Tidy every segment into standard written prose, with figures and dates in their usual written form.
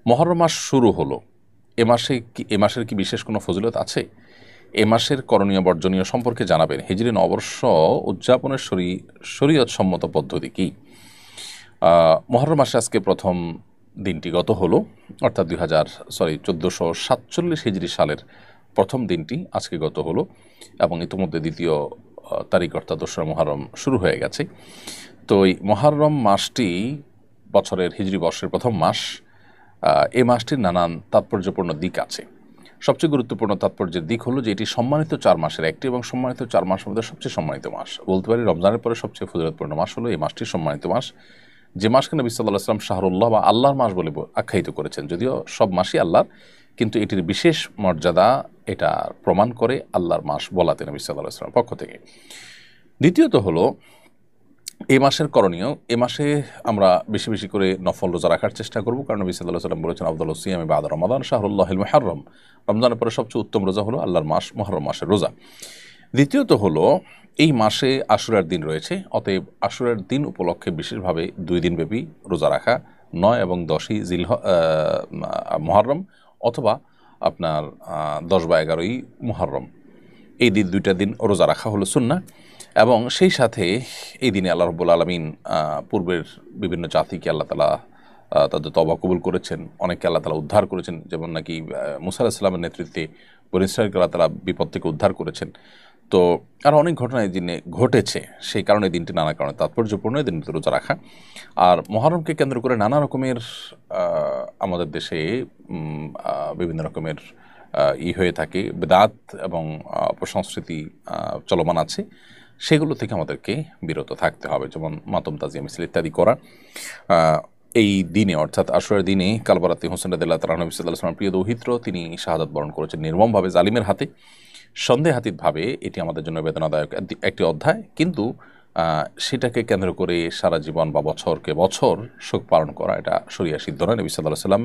মুহররম মাস শুরু হলো। এ মাসের কি বিশেষ কোনো ফজিলত আছে? এ মাসের করণীয় বর্জনীয় সম্পর্কে জানাবেন। হিজরি নববর্ষ উদযাপনের শরীয়ত সম্মত পদ্ধতি কী? মুহররম মাসে আজকে প্রথম দিনটি গত হলো, অর্থাৎ 1447 হিজরি সালের প্রথম দিনটি আজকে গত হলো এবং ইতিমধ্যে দ্বিতীয় তারিখ অর্থাৎ 2রা মুহররম শুরু হয়ে গেছে। তো এই মুহররম মাসটি বছরের হিজরি বর্ষের প্রথম মাস। এই মাসটির নানান তাৎপর্যপূর্ণ দিক আছে। সবচেয়ে গুরুত্বপূর্ণ তাৎপর্যের দিক হলো যে এটি সম্মানিত 4 মাসের একটি এবং সম্মানিত 4 মাসের মধ্যে সবচেয়ে সম্মানিত মাস। বলতে পারি রমজানের পরে সবচেয়ে ফজিলতপূর্ণ মাস হলো এই মাসটি সম্মানিত মাস, যে মাসকে নবী সাল্লাল্লাহু আলাইহি ওয়াসাল্লাম শাহরুল্লাহ বা আল্লাহর মাস বলে আখ্যায়িত করেছেন। যদিও সব মাসই আল্লাহর, কিন্তু এটির বিশেষ মর্যাদা এটা প্রমাণ করে আল্লাহর মাস বলাতে নবী সাল্লাল্লাহু আলাইহি ওয়াসাল্লামের পক্ষ থেকে। দ্বিতীয়ত হলো এই মাসের করণীয়। এ মাসে আমরা বেশি বেশি করে নফল রোজা রাখার চেষ্টা করব, কারণ নবী সাল্লাল্লাহু আলাইহি ওয়াসাল্লাম বলেছেন আফদালুস সিয়ামি বা'দা রমাদান শাহরুল্লাহিল মুহাররম। রমজানের পরে সবচেয়ে উত্তম রোজা হলো আল্লাহর মাস মুহররম মাসের রোজা। দ্বিতীয়ত হলো এই মাসে আশুরার দিন রয়েছে, অতএব আশুরার দিন উপলক্ষে বিশেষভাবে 2 দিনব্যাপী রোজা রাখা, 9 এবং 10ই মুহররম অথবা আপনার 10 বা 11ই মুহররম, এই দুইটা দিন রোজা রাখা হলো সুন্নাহ। এবং সেই সাথে এই দিনে আল্লাহ রাব্বুল আলামিন পূর্বের বিভিন্ন জাতিকে আল্লাহ তাআলা তাদের তওবা কবুল করেছেন, অনেককে আল্লাহ তাআলা উদ্ধার করেছেন, যেমন নাকি মুসা আলাইহিস সালামের নেতৃত্বে বনী ইসরাঈলকে আল্লাহ তাআলা বিপদ থেকে উদ্ধার করেছেন। তো আরও অনেক ঘটনা এই দিনে ঘটেছে, সেই কারণে দিনটি নানা কারণে তাৎপর্যপূর্ণ, এই দিনটি রোজা রাখা। আর মুহররমকে কেন্দ্র করে নানা রকমের আমাদের দেশে বিভিন্ন রকমের হয়ে থাকে, বেদাত এবং অপসংস্কৃতি চলমান আছে, সেগুলো থেকে আমাদেরকে বিরত থাকতে হবে, যেমন মাতম তাজিয়া মিছিল ইত্যাদি করা। এই দিনে অর্থাৎ আশুরার দিনে কালবারাতে হোসেন রাদিয়াল্লাহু তাআলা নবী সাল্লাল্লাহু আলাইহি ওয়াসাল্লাম প্রিয় দৌহিত্র তিনি শাহাদাত বরণ করেছেন নির্মমভাবে জালিমের হাতে। সন্দেহাতীতভাবে এটি আমাদের জন্য বেদনাদায়ক একটি অধ্যায়, কিন্তু সেটাকে কেন্দ্র করে সারা জীবন বা বছরকে বছর শোক পালন করা এটা শরিয়া সিদ্ধ নয়। নবী সাল্লাল্লাহু আলাইহি ওয়াসাল্লাম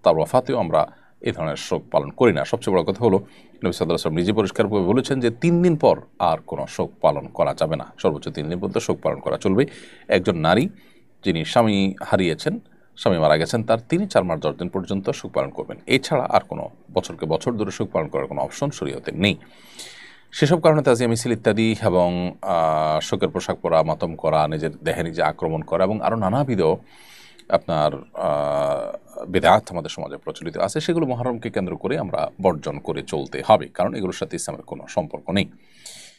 তার ওয়াফাতেও আমরা এই ধরনের শোক পালন করি না। সবচেয়ে বড় কথা হলো নবী সাল্লাল্লাহু আলাইহি ওয়াসাল্লাম নিজে পরিষ্কারভাবে বলেছেন যে 3 দিন পর আর কোনো শোক পালন করা যাবে না, সর্বোচ্চ 3 দিন পর্যন্ত শোক পালন করা চলবে। একজন নারী যিনি স্বামী হারিয়েছেন, স্বামী মারা গেছেন, তার তিনি 4 মাস 10 দিন পর্যন্ত শোক পালন করবেন। এছাড়া আর কোনো বছরকে বছর ধরে শোক পালন করার কোনো অপশন শরীয়তে নেই। সেসব কারণে তাজিয়া মিছিল ইত্যাদি এবং শোকের পোশাক পরা, মাতম করা, নিজের দেহে নিজে আক্রমণ করা এবং আরও নানাবিধ আপনার বেদাত আমাদের সমাজে প্রচলিত আছে, সেগুলো মুহররমকে কেন্দ্র করে আমরা বর্জন করে চলতে হবে, কারণ এগুলোর সাথে ইসলামের কোনো সম্পর্ক নেই।